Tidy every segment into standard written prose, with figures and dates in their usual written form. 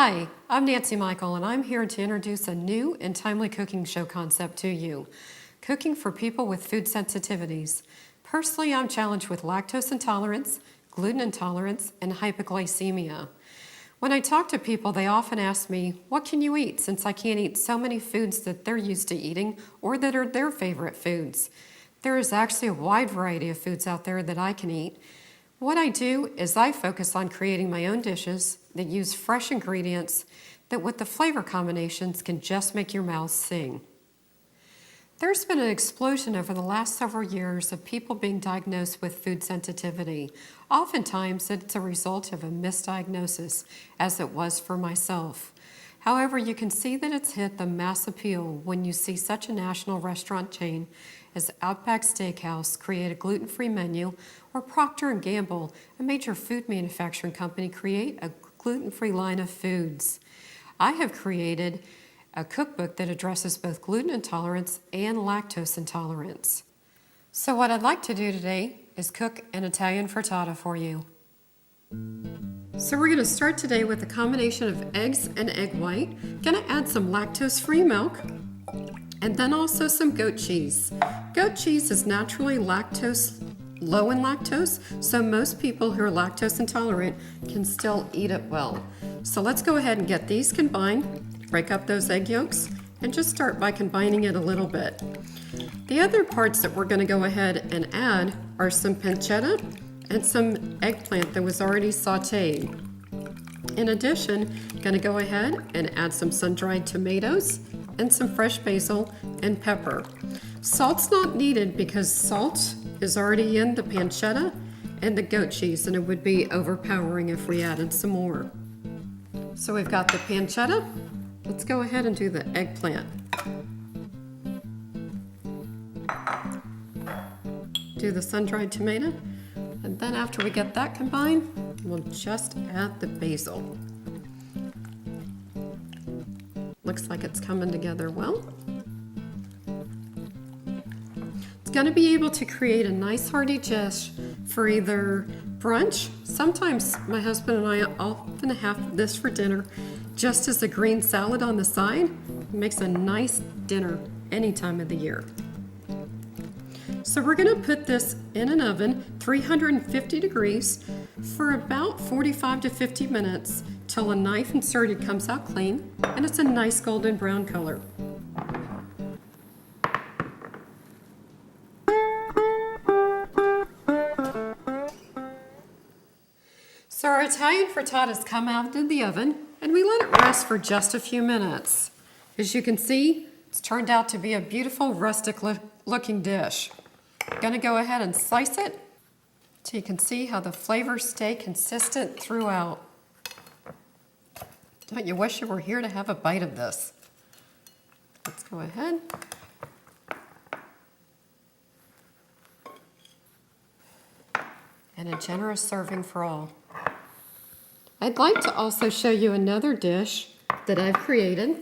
Hi, I'm Nancy Michael, and I'm here to introduce a new and timely cooking show concept to you. Cooking for people with food sensitivities. Personally, I'm challenged with lactose intolerance, gluten intolerance, and hypoglycemia. When I talk to people, they often ask me, what can you eat, since I can't eat so many foods that they're used to eating or that are their favorite foods. There is actually a wide variety of foods out there that I can eat. What I do is I focus on creating my own dishes that use fresh ingredients that with the flavor combinations can just make your mouth sing. There's been an explosion over the last several years of people being diagnosed with food sensitivity. Oftentimes it's a result of a misdiagnosis, as it was for myself. However, you can see that it's hit the mass appeal when you see such a national restaurant chain as Outback Steakhouse create a gluten-free menu, or Procter & Gamble, a major food manufacturing company, create a gluten-free line of foods. I have created a cookbook that addresses both gluten intolerance and lactose intolerance. So what I'd like to do today is cook an Italian frittata for you. So we're going to start today with a combination of eggs and egg white. Going to add some lactose-free milk, and then also some goat cheese. Goat cheese is naturally low in lactose, so most people who are lactose intolerant can still eat it well. So let's go ahead and get these combined, break up those egg yolks, and just start by combining it a little bit. The other parts that we're going to go ahead and add are some pancetta and some eggplant that was already sauteed. In addition, I'm going to go ahead and add some sun-dried tomatoes and some fresh basil and pepper. Salt's not needed because salt is already in the pancetta and the goat cheese, and it would be overpowering if we added some more. So we've got the pancetta. Let's go ahead and do the eggplant. Do the sun-dried tomato, and then after we get that combined, we'll just add the basil. Looks like it's coming together well. It's going to be able to create a nice hearty dish for either brunch. Sometimes my husband and I often have this for dinner, just as a green salad on the side. It makes a nice dinner any time of the year. So we're going to put this in an oven, 350 degrees, for about 45 to 50 minutes till a knife inserted comes out clean and it's a nice golden brown color. So our Italian frittatas come out of the oven and we let it rest for just a few minutes. As you can see, it's turned out to be a beautiful rustic looking dish. I'm going to go ahead and slice it so you can see how the flavors stay consistent throughout. Don't you wish you were here to have a bite of this? Let's go ahead. And a generous serving for all. I'd like to also show you another dish that I've created.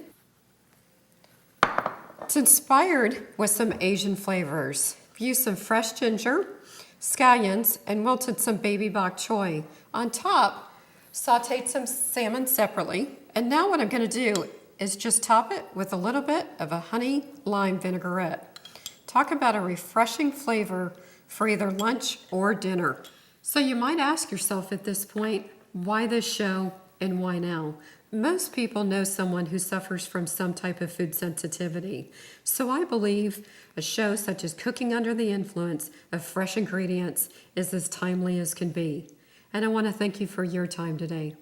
It's inspired with some Asian flavors. I've used some fresh ginger, scallions, and wilted some baby bok choy. On top, sauteed some salmon separately. And now what I'm going to do is just top it with a little bit of a honey lime vinaigrette. Talk about a refreshing flavor for either lunch or dinner. So you might ask yourself at this point, why this show and why now? Most people know someone who suffers from some type of food sensitivity. So I believe a show such as Cooking Under the Influence of Fresh Ingredients is as timely as can be. And I want to thank you for your time today.